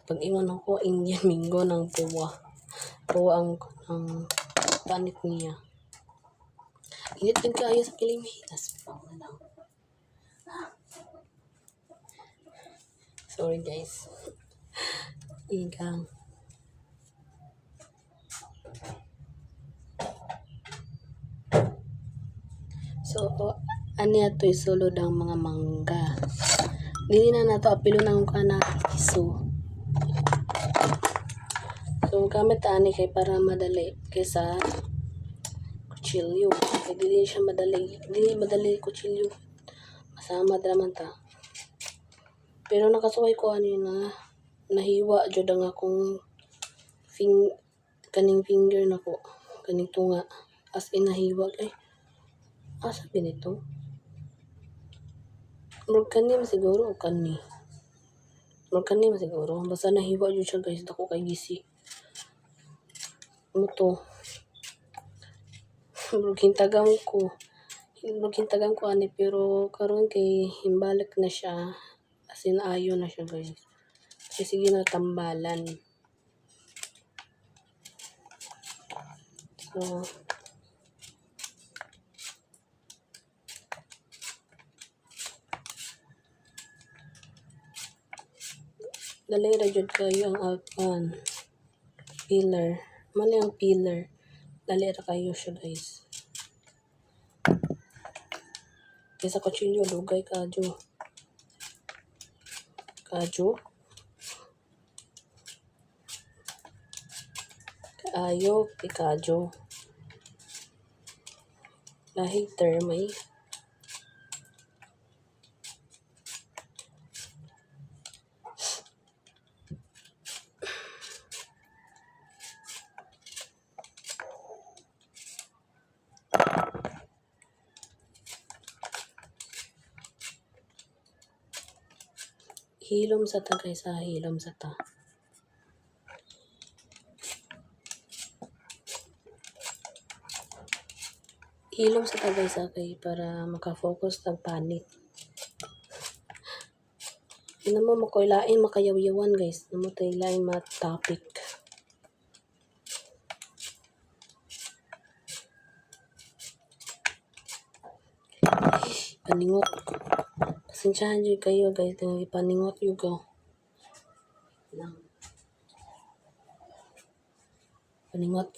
Pag iwan ako, Indian Mingo ng puwa. Puwa ang panit niya. Init din kayo sa Pilipinas. Sorry guys. Igang. So, ani ato isulod ang mga mangga. Dili na nato apilo ng kana iso. So, gamit ani kay para madali kaysa kutsilyo. Kaya dili siya madali. Dili madali kutsilyo. Masama naman ta. Pero nakasuway ko ani na nahiwa jud ang akong kaning finger nako. Kaning tunga. As in nahiwa kay. Sabi nito. Murag kani siguro o kani. Murag kani siguro. Basta nahiwa jud siya guys. Dako kay gisi. Ano to? Murag hintagam ko. Hintagam ko ani pero karon kay himbalik na siya. As in ayo na siya guys. Kasi sige na tambalan. So, dali ra jud kayo ang peeler. Mali ang peeler. Dali ra kayo siya guys. Kaysa kutsilyo, dugay kadyo. Kaayo, pikadyo. Lahig termay. Hilom sa ta guys, hilom sa ta. Hilom sa ta guys kay para makafocus tag panit. Ina mo makoy-lain makayaw-yawan guys. Namo tay lain ma topic. Paningot. Pasensyahan dyan kayo guys. Paningot yung go. Paningot.